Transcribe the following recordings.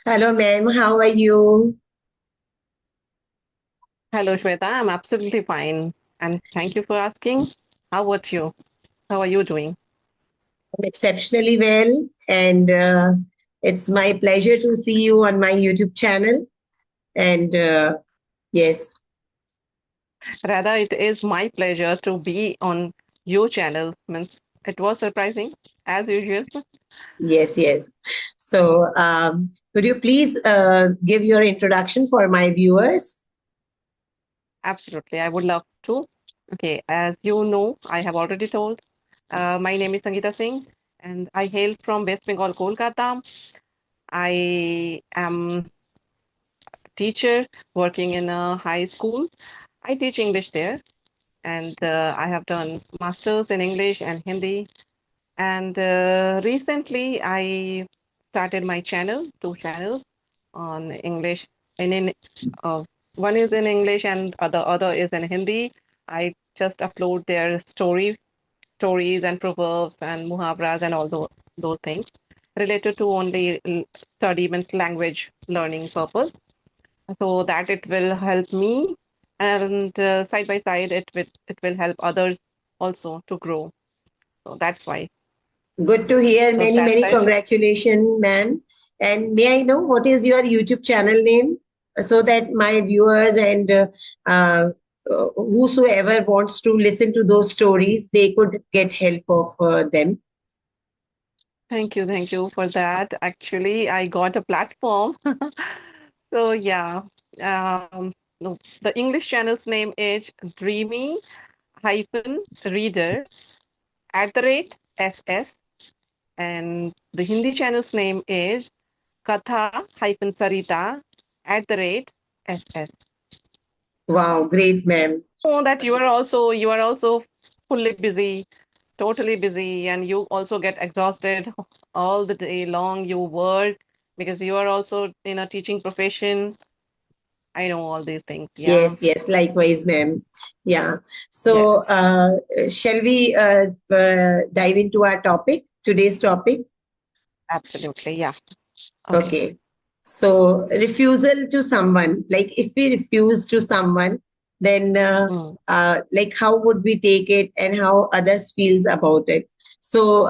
Hello, ma'am. How are you? Hello, Shweta. I'm absolutely fine. And thank you for asking. How about you? How are you doing? I'm exceptionally well, and it's my pleasure to see you on my YouTube channel. And yes, Rather, it is my pleasure to be on your channel. Means it was surprising, as usual. yes. So, could you please give your introduction for my viewers? Absolutely. I would love to. Okay, as you know, I have already told. My name is Sangeeta Singh, and I hail from West Bengal, Kolkata. I am teacher working in a high school. I teach English there, and I have done masters in English and Hindi. And recently, I started my channel, two channels on English. And in one is in English and the other is in Hindi. I just upload their stories and proverbs and muhavras and all those things related to only study means language learning purpose, so that it will help me, and side by side it will help others also to grow. So that's why. Good to hear. So Many, that's many it. congratulations, ma'am. And may I know what is your YouTube channel name so that my viewers and uh, whosoever wants to listen to those stories, they could get help of them. Thank you for that. Actually, I got a platform. So yeah, no, the English channel's name is Dreamy hyphen Reader @SS, and the Hindi channel's name is Katha hyphen Sarita @SS. Wow, great, ma'am. Know that you are also fully busy, totally busy, and you also get exhausted all the day long. You work because you are also in a teaching profession. I know all these things. Yeah. Yes, likewise, ma'am. Yeah. Yeah. So, shall we dive into our topic, today's topic? Absolutely. Yeah. Okay. Okay. So, refusal to someone, like if we refuse to someone, then Mm. like how would we take it and how others feels about it? So,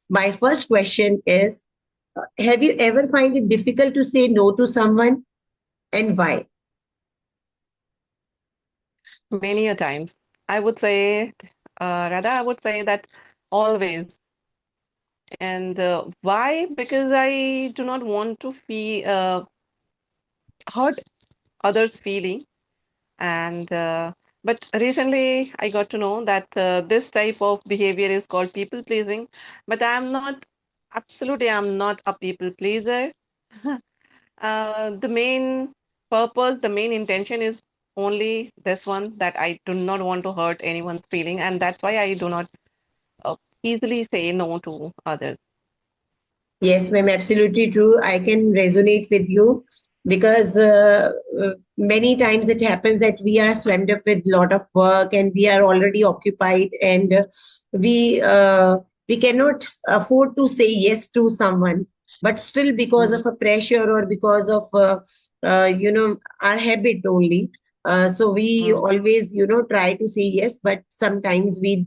my first question is, have you ever find it difficult to say no to someone and why? Many a times. I would say, rather, I would say that always. And why? Because I do not want to feel hurt others' feeling. And but recently I got to know that this type of behavior is called people pleasing. But I'm not a people pleaser. The main purpose, the main intention is only this one, that I do not want to hurt anyone's feeling, and that's why I do not easily say no to others. Yes, ma'am, absolutely true. I can resonate with you because many times it happens that we are swamped up with lot of work and we are already occupied and we uh, we cannot afford to say yes to someone. But still, because Mm. of a pressure or because of our habit only, so we Mm. always try to say yes. But sometimes we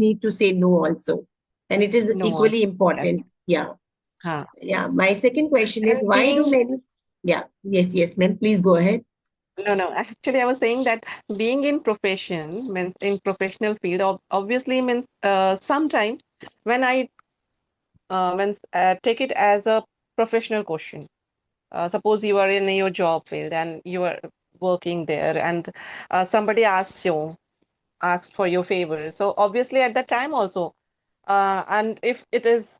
need to say no also, and it is No, equally important. exactly. Yeah. Huh. Yeah, my second question is And why do being many? Yeah, yes, ma'am. Please go ahead. No, no. Actually, I was saying that being in profession means in professional field obviously means sometime when I means take it as a professional question. Suppose you are in your job field and you are working there, and somebody asks for your favor. So obviously at that time also, and if it is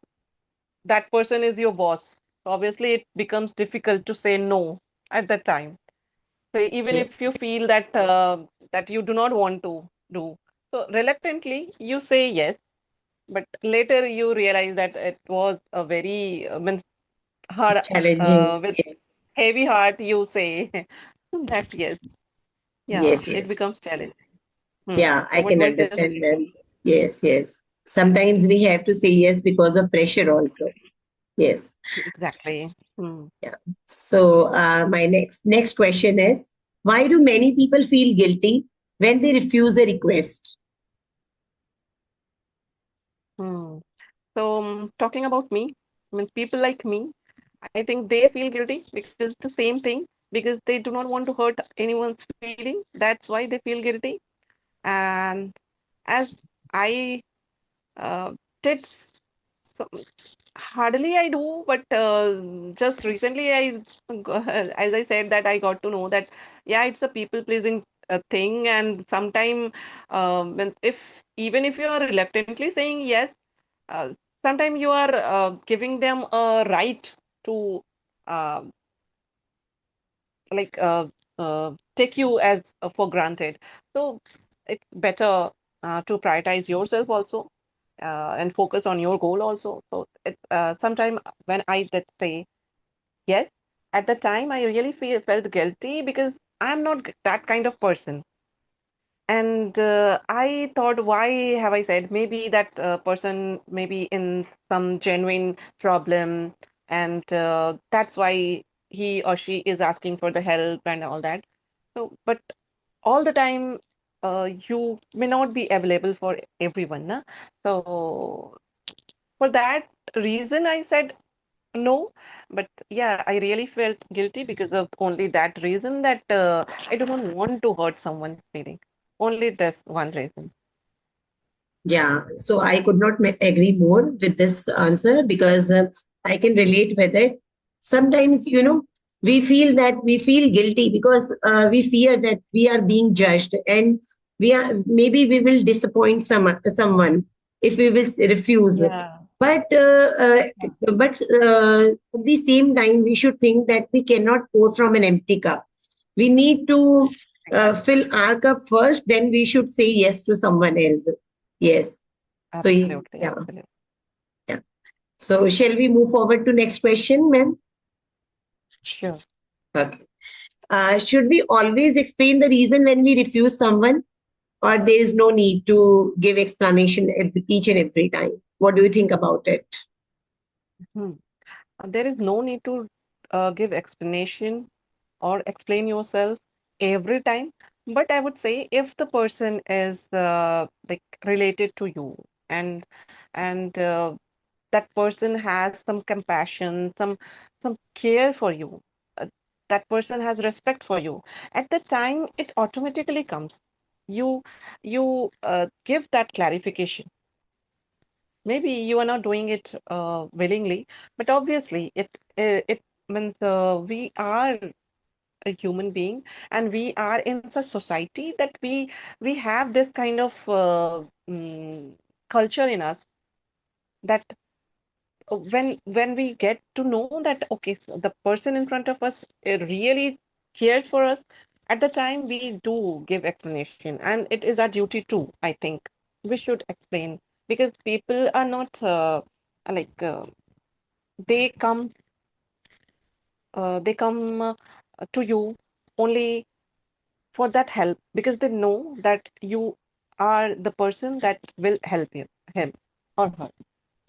that person is your boss, obviously it becomes difficult to say no at that time. So even Yes, if you feel that that you do not want to do, so reluctantly you say yes, but later you realize that it was a very means hard, challenging. with Yes, heavy heart you say that yes. Yeah, it yes. becomes challenging. Yeah, I What can was your understand, suggestion? ma'am. Yes. Sometimes we have to say yes because of pressure also. Yes. Exactly. Hmm. Yeah. So my next question is, why do many people feel guilty when they refuse a request? Hmm. So, talking about me, I mean, people like me, I think they feel guilty because the same thing, because they do not want to hurt anyone's feeling. That's why they feel guilty. And as I uh, did some, hardly I do, but just recently as I said that I got to know that yeah, it's a people pleasing thing, and sometime if even if you are reluctantly saying yes, uh, sometimes you are giving them a right to uh, like take you as for granted. So it's better to prioritize yourself also, and focus on your goal also. So it sometime when I did say yes, at the time I really felt guilty because I'm not that kind of person. And I thought, why have I said? Maybe that person maybe in some genuine problem, and that's why he or she is asking for the help and all that. So, but all the time, you may not be available for everyone, na? So, for that reason, I said no. But yeah, I really felt guilty because of only that reason, that I do not want to hurt someone's feeling. Only this one reason. Yeah, so I could not agree more with this answer because I can relate with it. Sometimes, we feel that we feel guilty because we fear that we are being judged, and maybe we will disappoint someone if we will refuse. Yeah, But yeah, at the same time, we should think that we cannot pour from an empty cup. We need to exactly. fill our cup first, then we should say yes to someone else. Yes. So Absolutely, yeah, absolutely. yeah. So shall we move forward to next question, ma'am? Sure. Okay. Should we always explain the reason when we refuse someone, or there is no need to give explanation each and every time? What do you think about it? Hmm. There is no need to give explanation or explain yourself every time. But I would say if the person is like related to you, and and that person has some compassion, some care for you, uh, that person has respect for you, at the time it automatically comes. You you give that clarification. Maybe you are not doing it willingly, but obviously it means we are a human being, and we are in such society that we have this kind of culture in us, that when we get to know that okay, so the person in front of us really cares for us, at the time we do give explanation, and it is our duty too, I think. We should explain, because people are not like they come they come to you only for that help, because they know that you are the person that will help him or her.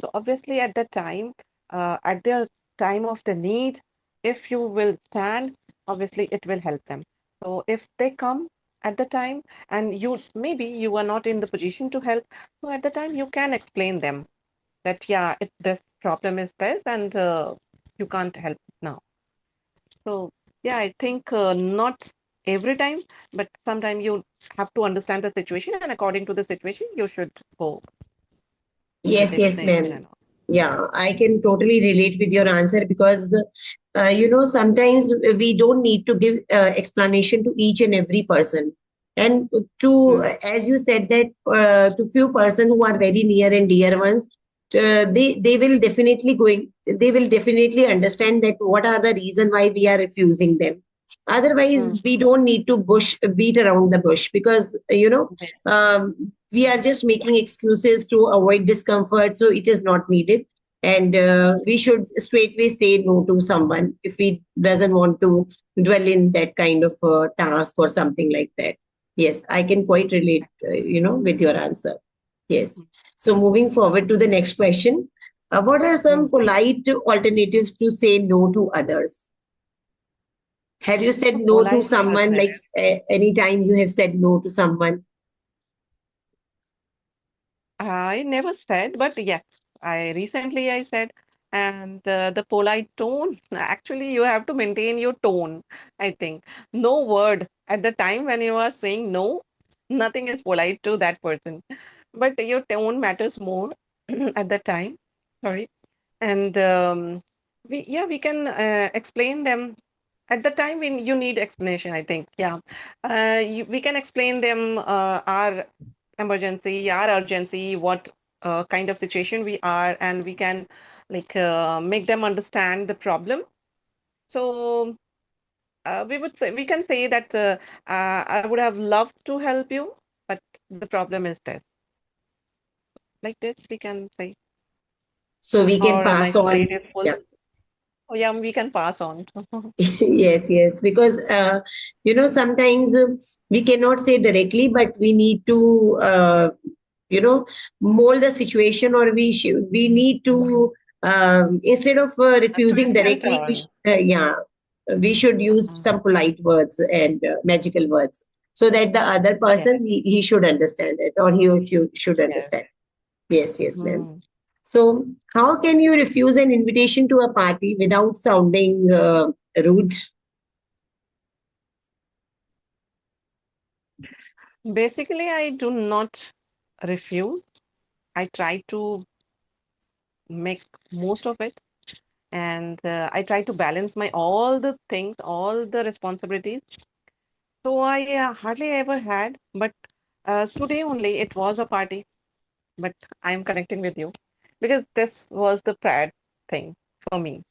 So obviously, at the time, at their time of the need, if you will stand, obviously it will help them. So if they come at the time, and you maybe you are not in the position to help, so at the time you can explain them that yeah, this problem is this, and you can't help now. So yeah, I think not every time, but sometimes you have to understand the situation, and according to the situation, you should go with Yes, yes, explanation ma'am. and all. Yeah, I can totally relate with your answer because, sometimes we don't need to give explanation to each and every person. And to, Hmm. as you said, that to few person who are very near and dear ones, they will definitely understand that what are the reason why we are refusing them. Otherwise, Hmm. we don't need to beat around the bush because Yes, we are just making excuses to avoid discomfort, so it is not needed. And we should straightway say no to someone if we doesn't want to dwell in that kind of task or something like that. Yes, I can quite relate exactly. with your answer. Yes. Hmm. So moving forward to the next question, What are Mm. some polite alternatives to say no to others? Have you said A no to polite someone, like alternative. anytime you have said no to someone? I never said, but yes, I said, and the polite tone. Actually, you have to maintain your tone. I think no word at the time when you are saying no, nothing is polite to that person, but your tone matters more at the time. Sorry, and we can explain them at the time when you need explanation. I think we can explain them our emergency, our urgency, what kind of situation we are, and we can like make them understand the problem. So we can say that I would have loved to help you, but the problem is this. Like this, we can say, So we can or my pass on. plate is full. Yeah. Oh yeah, we can pass on. Yes, yes, because sometimes we cannot say directly, but we need to you know mold the situation, or we need to, instead of refusing Twist and directly, turn. yeah, we should use Mm. some polite words and magical words, so that the other Yes, person, he should understand it, or he or she should yes. understand. Yes, yes, ma'am. Mm. So, how can you refuse an invitation to a party without sounding rude? Basically, I do not refuse. I try to make most of it, and I try to balance my all the things, all the responsibilities. So I hardly ever had, but today only it was a party. But I'm connecting with you because this was the prior thing for me.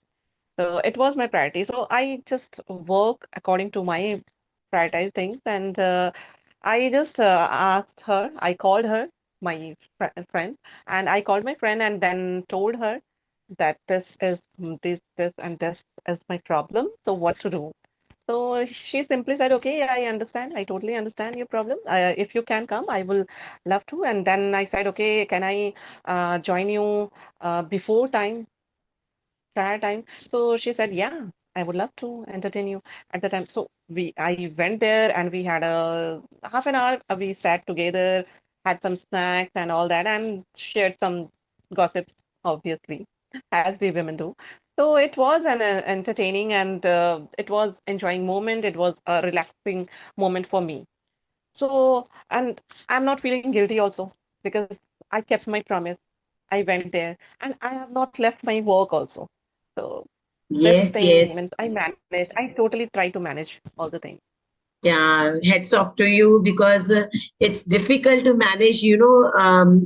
So it was my priority. So I just work according to my prioritized things, and I just asked her. I called her, my friend, and I called my friend, and then told her that this and this is my problem. So what to do? So she simply said, "Okay, I understand. I totally understand your problem. If you can come, I will love to." And then I said, "Okay, can I join you before time, prior time?" So she said, "Yeah, I would love to entertain you at the time." So I went there and we had a half an hour. We sat together, had some snacks and all that, and shared some gossips, obviously, as we women do. So it was an entertaining and it was enjoying moment. It was a relaxing moment for me. So, and I'm not feeling guilty also because I kept my promise. I went there and I have not left my work also. So this Yes, thing yes. means I managed. I totally try to manage all the things. Yeah, hats off to you, because it's difficult to manage,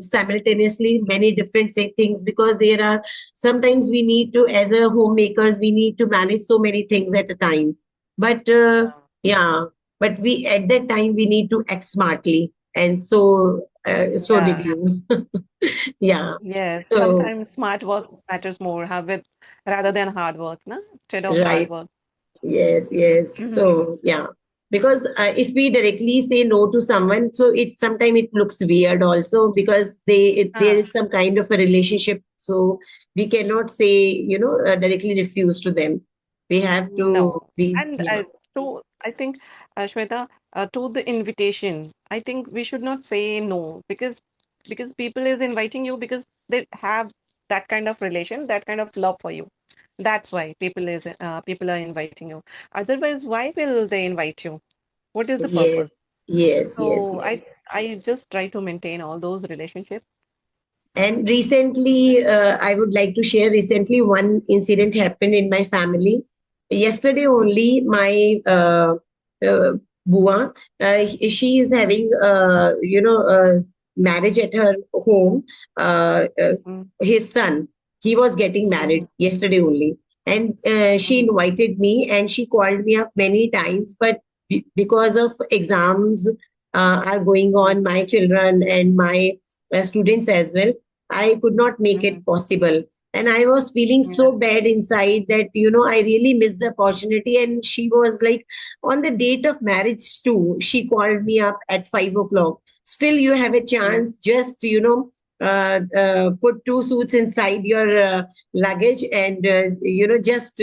simultaneously many different things, because there are sometimes we need to, as a homemakers, we need to manage so many things at a time. But Yeah. yeah, but we at that time we need to act smartly, and so did Yeah. you. Yeah. Yes. So Sometimes smart work matters more, have it rather than hard work, na? Instead of hard right. work. Yes, yes. So, yeah, because if we directly say no to someone, so it sometimes it looks weird also, because there Ah, is some kind of a relationship. So we cannot say, directly refuse to them. We have to no. be, And yeah, I think, Shweta, to the invitation, I think we should not say no because people is inviting you because they have that kind of relation, that kind of love for you. That's why people are inviting you. Otherwise, why will they invite you? What is the yes, purpose? yes, yes, So yes. I just try to maintain all those relationships. And recently, I would like to share, recently one incident happened in my family. Yesterday only, my Bua, she is having, marriage at her home. Mm, His son, he was getting mhm, married yesterday only. And she mhm, invited me and she called me up many times. But because of exams are going mm, on, my children and my students as well, I could not make mhm. it possible. And I was feeling Yeah. so bad inside that, I really missed the opportunity. And she was like, on the date of marriage, too, she called me up at 5 o'clock. Still, you have a Mm, chance, just, put two suits inside your luggage and just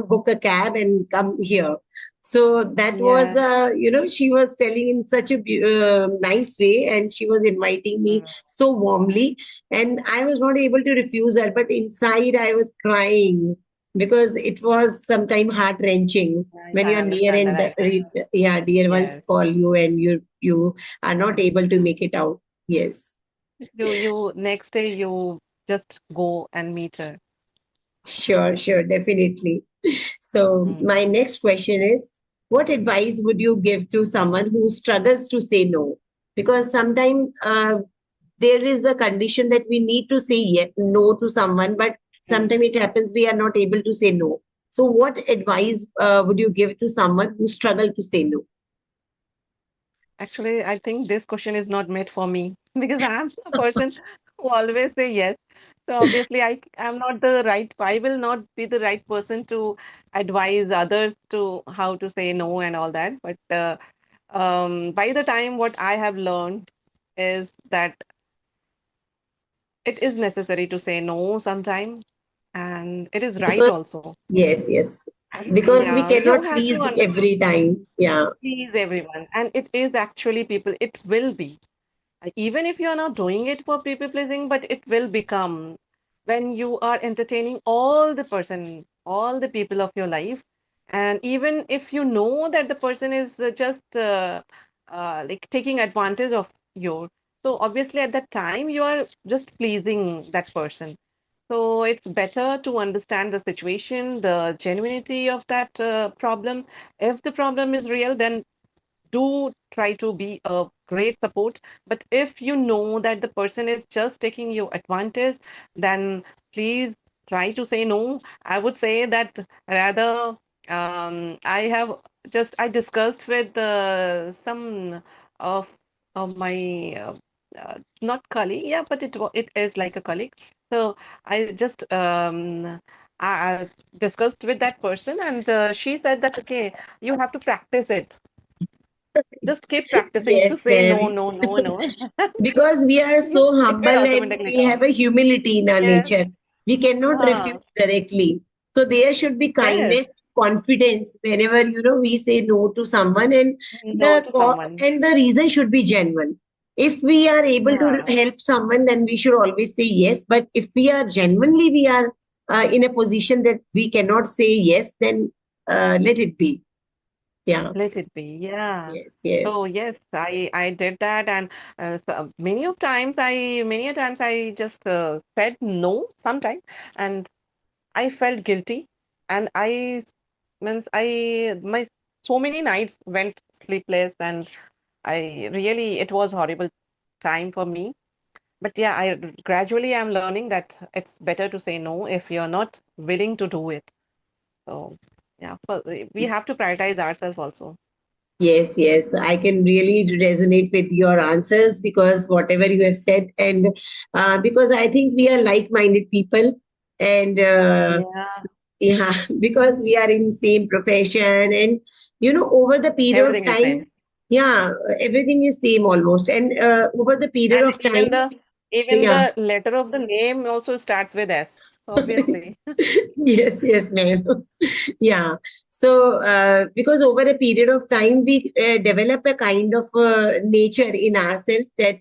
book a cab and come here. So that was Yeah. she was telling in such a nice way, and she was inviting me Mm. so warmly, and I was not able to refuse her, but inside I was crying because it was sometimes heart wrenching Yeah, when I you're near understand that. and yeah, dear ones Yes. call you and you are not able to make it out. Yes. You next day you just go and meet her. Sure, sure, definitely. So, Mm. my next question is, what advice would you give to someone who struggles to say no? Because sometimes there is a condition that we need to say no to someone, but Mm. sometimes it happens we are not able to say no. So, what advice would you give to someone who struggle to say no? Actually, I think this question is not made for me because I'm a person who always say yes. So obviously, am not the right. I will not be the right person to advise others to how to say no and all that. But by the time what I have learned is that it is necessary to say no sometime, and it is right Because, also. yes, yes. Because we Yeah, you cannot have to please understand, every time. Yeah. please everyone, and it is actually people. It will be. Even if you are not doing it for people pleasing, but it will become when you are entertaining all the people of your life, and even if you know that the person is just like taking advantage of you, so obviously at that time you are just pleasing that person. So it's better to understand the situation, the genuinity of that problem. If the problem is real, then do try to be a great support. But if you know that the person is just taking your advantage, then please try to say no. I would say that rather, I discussed with of my not colleague, yeah, but it is like a colleague. So I just I discussed with that person, and she said that okay, you have to practice it, just keep practicing to Yes, say no, ma'am. no, no, no. Because we are Yeah, so it will humble and automatically we have come. a humility in our Yes. nature. We cannot refuse Huh. directly. So there should be Yes. kindness, confidence whenever we say no to someone, and No to someone. the reason should be genuine. If we are able to Yeah. help someone, then we should always say yes. But if we are in a position that we cannot say yes, then let it be. Yeah. Let it be. Yeah. Yes. So Yes. yes, I did that, and many a times I just said no sometime, and I felt guilty, and my so many nights went sleepless, and I really it was horrible time for me. But yeah, I gradually am learning that it's better to say no if you're not willing to do it. So yeah, but we have to prioritize ourselves also. Yes, yes, I can really resonate with your answers because whatever you have said, and because I think we are like-minded people, and Yeah, yeah, because we are in same profession, and over the period of everything is time, same. yeah, everything is same almost, and over the period And of time, even yeah. the letter of the name also starts with S, obviously. Yes, yes, ma'am. Yeah. So, because over a period of time, we develop a kind of nature in ourselves that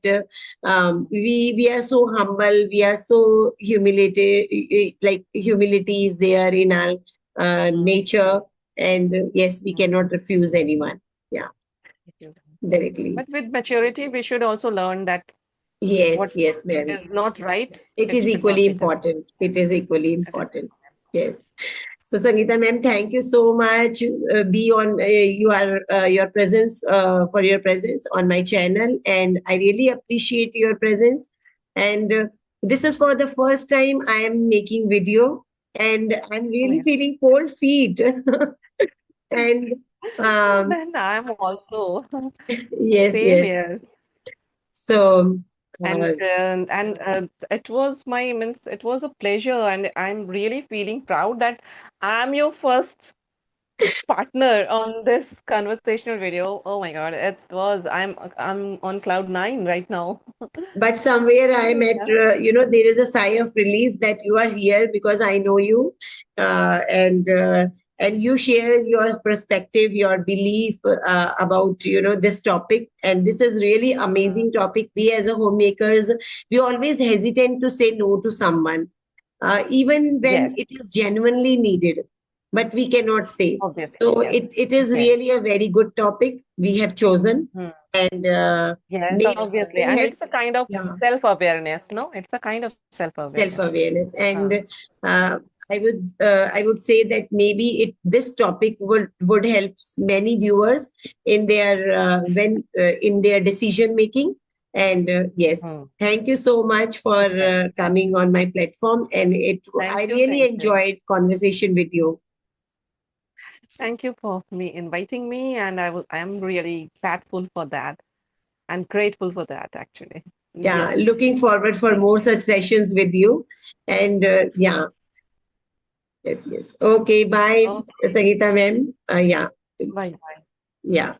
we are so humble, we are so humiliated, like humility is there in our Mm, nature, and yes, we mm. cannot refuse anyone. Yeah, directly. But with maturity, we should also learn that what Yes, yes, ma'am. is not right, It it is should not equally be done. important. It is equally It is important. Yes. So, Sangeeta ma'am, thank you so much. Be on your presence for your presence on my channel, and I really appreciate your presence. And this is for the first time I am making video, and I'm really nice. feeling cold feet. And um, Then I'm also yes, same yes. here. So And uh, it was my means it was a pleasure, and I'm really feeling proud that I'm your first. partner on this conversational video. Oh my God, it was. I'm on cloud nine right now. But somewhere I'm at, Yeah. there is a sigh of relief that you are here because I know you, and you share your perspective, your belief about this topic, and this is really Mm. amazing topic. We as a homemakers, we always hesitate to say no to someone, even when Yes, it is genuinely needed, but we cannot say. obviously, So yes. it is Yes. really a very good topic we have chosen, Hmm. and Yes, maybe it obviously. can And help. it's a kind of Yeah, self-awareness, no? It's a kind of self-awareness. self-awareness, Uh, and uh, I would say that maybe this topic would help many viewers in their in their decision making. And yes, hmm. thank you so much for Yes. coming on my platform, and I Thank you, really thank you. enjoyed conversation with you. Thank you for me inviting me, and I am really grateful for that and grateful for that actually. Yes. Yeah, looking forward for Thank more you. such sessions with you. And yeah, yes, yes. Okay, bye, Okay. Sangeeta ma'am. Yeah, Bye bye. yeah.